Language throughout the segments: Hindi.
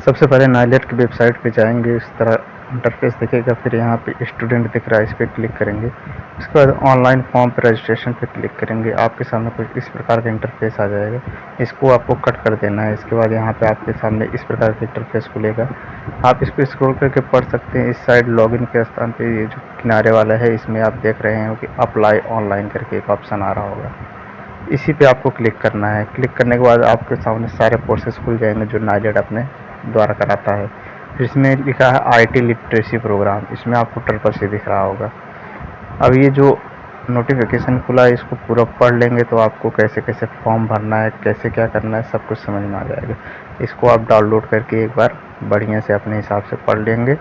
सबसे पहले नाइलेट की वेबसाइट पे जाएंगे, इस तरह इंटरफेस दिखेगा। फिर यहाँ पे स्टूडेंट दिख रहा है, इस पर क्लिक करेंगे। उसके बाद ऑनलाइन फॉर्म पर रजिस्ट्रेशन पे क्लिक करेंगे। आपके सामने कुछ इस प्रकार का इंटरफेस आ जाएगा। इसको आपको कट कर देना है। इसके बाद यहाँ पे आपके सामने इस प्रकार का इंटरफेस खुलेगा। आप इस पर स्क्रॉल करके पढ़ सकते हैं। इस साइड लॉगिन के स्थान पे ये जो किनारे वाला है, इसमें आप देख रहे हैं कि अप्लाई ऑनलाइन करके एक ऑप्शन आ रहा होगा। इसी पे आपको क्लिक करना है। क्लिक करने के बाद आपके सामने सारे कोर्सेज खुल जाएंगे जो नाइलेट अपने द्वारा कराता है। इसमें लिखा है IT लिटरेसी प्रोग्राम, इसमें आपको ट्रिपल दिख रहा होगा। अब ये जो नोटिफिकेशन खुला है, इसको पूरा पढ़ लेंगे तो आपको कैसे कैसे फॉर्म भरना है, कैसे क्या करना है, सब कुछ समझ में आ जाएगा। इसको आप डाउनलोड करके एक बार बढ़िया से अपने हिसाब से पढ़ लेंगे।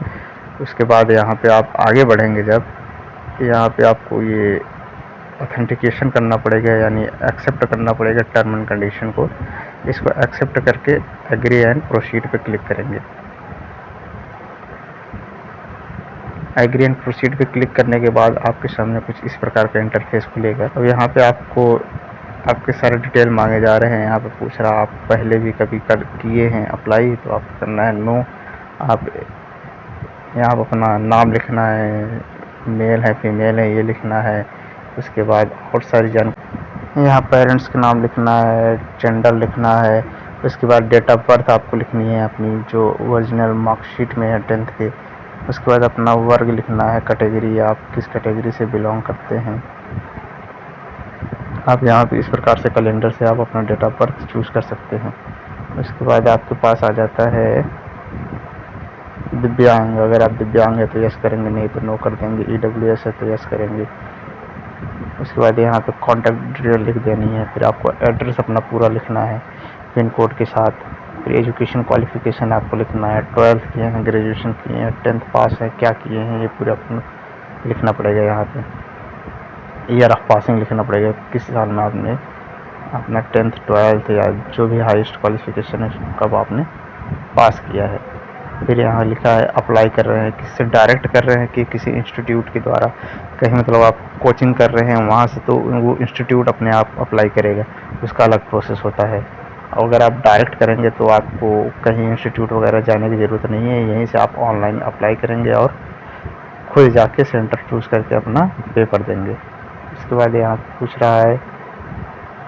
उसके बाद यहाँ पे आप आगे बढ़ेंगे, जब यहाँ पे आपको ये ऑथेंटिकेशन करना पड़ेगा, यानी एक्सेप्ट करना पड़ेगा टर्म एंड कंडीशन को। इसको एक्सेप्ट करके एग्री एंड प्रोसीड पे क्लिक करेंगे। एग्री एंड प्रोसीड पे क्लिक करने के बाद आपके सामने कुछ इस प्रकार का इंटरफेस खुलेगा। अब यहाँ पे आपको आपके सारे डिटेल मांगे जा रहे हैं। यहाँ पे पूछ रहा आप पहले भी कभी किए हैं अप्लाई, तो आपको करना है नो। आप यहाँ पर अपना नाम लिखना है, मेल है फीमेल है ये लिखना है। उसके बाद और सारी यहाँ पेरेंट्स का नाम लिखना है, जेंडर लिखना है। उसके बाद डेट ऑफ बर्थ आपको लिखनी है अपनी जो ओरिजिनल मार्कशीट में है 10th के। उसके बाद अपना वर्ग लिखना है, कैटेगरी, आप किस कैटेगरी से बिलोंग करते हैं। आप यहाँ पे इस प्रकार से कैलेंडर से आप अपना डेट ऑफ बर्थ चूज़ कर सकते हैं। उसके बाद आपके पास आ जाता है दिव्यांग। अगर आप दिव्यांग है तो यस करेंगे, नहीं तो नो कर देंगे। EWS है तो यस करेंगे। उसके बाद यहाँ पे कॉन्टैक्ट डिटेल लिख देनी है। फिर आपको एड्रेस अपना पूरा लिखना है पिन कोड के साथ। फिर एजुकेशन क्वालिफिकेशन आपको लिखना है, 12th किए हैं, ग्रेजुएशन किए हैं, 10th पास है, क्या किए हैं, ये पूरा अपना लिखना पड़ेगा। यहाँ पे ईयर ऑफ पासिंग लिखना पड़ेगा, किस साल में आपने अपना 10th 12th या जो भी हाईएस्ट क्वालिफिकेशन है कब आपने पास किया है। फिर यहाँ लिखा है अप्लाई कर रहे हैं, किससे डायरेक्ट कर रहे हैं कि किसी इंस्टीट्यूट के द्वारा। कहीं मतलब आप कोचिंग कर रहे हैं वहाँ से तो वो इंस्टीट्यूट अपने आप अप्लाई करेगा, उसका अलग प्रोसेस होता है। अगर आप डायरेक्ट करेंगे तो आपको कहीं इंस्टीट्यूट वगैरह जाने की ज़रूरत नहीं है, यहीं से आप ऑनलाइन अप्लाई करेंगे और खुद जाके सेंटर चूज़ करके अपना पेपर देंगे। उसके बाद यहाँ पूछ रहा है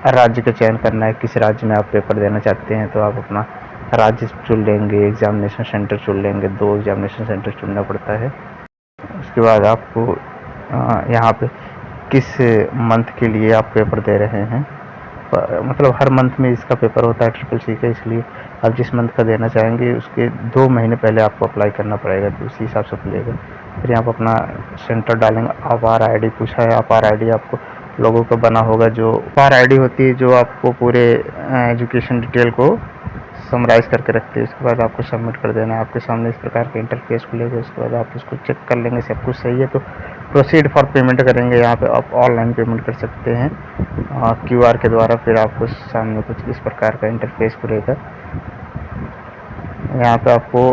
राज्य का चयन करना है, किस राज्य में आप पेपर देना चाहते हैं, तो आप अपना राज्य चुन लेंगे, एग्जामिनेशन सेंटर चुन लेंगे। 2 एग्जामिनेशन सेंटर चुनना पड़ता है। उसके बाद आपको यहाँ पे किस मंथ के लिए आप पेपर दे रहे हैं, मतलब हर मंथ में इसका पेपर होता है CCC का, इसलिए आप जिस मंथ का देना चाहेंगे उसके 2 महीने पहले आपको अप्लाई करना पड़ेगा, तो उसी हिसाब से खुलेगा। फिर यहाँ पर अपना सेंटर डालेंगे। आधार ID पूछा है, आधार ID आपको लोगों का बना होगा। जो आधार ID होती है जो आपको पूरे एजुकेशन डिटेल को समराइज करके रखते हैं। उसके बाद आपको सबमिट कर देना है। आपके सामने इस प्रकार का इंटरफेस खुलेगा। उसके बाद आप इसको चेक कर लेंगे, सब कुछ सही है तो प्रोसीड फॉर पेमेंट करेंगे। यहाँ पे आप ऑनलाइन पेमेंट कर सकते हैं QR के द्वारा। फिर आपको सामने कुछ इस प्रकार का इंटरफेस खुलेगा। यहाँ पे आपको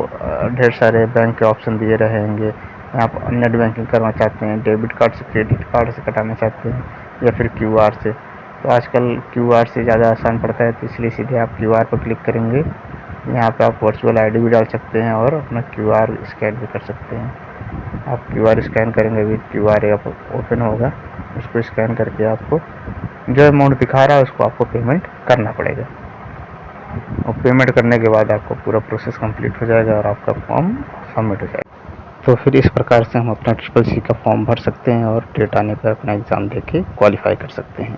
ढेर सारे बैंक के ऑप्शन दिए रहेंगे। यहाँ पर नेट बैंकिंग करना चाहते हैं, डेबिट कार्ड से, क्रेडिट कार्ड से कटाना चाहते हैं या फिर QR से, तो आजकल QR से ज़्यादा आसान पड़ता है, तो इसलिए सीधे आप QR पर क्लिक करेंगे। यहाँ पे आप वर्चुअल ID भी डाल सकते हैं और अपना QR स्कैन भी कर सकते हैं। आप QR स्कैन करेंगे, अभी QR ऐप ओपन होगा, उसको स्कैन करके आपको जो अमाउंट दिखा रहा है उसको आपको पेमेंट करना पड़ेगा। और पेमेंट करने के बाद आपका पूरा प्रोसेस कंप्लीट हो जाएगा और आपका फॉर्म सबमिट हो जाएगा। तो फिर इस प्रकार से हम अपना CCC का फॉर्म भर सकते हैं और डेट आने पर अपना एग्ज़ाम देके क्वालिफाई कर सकते हैं।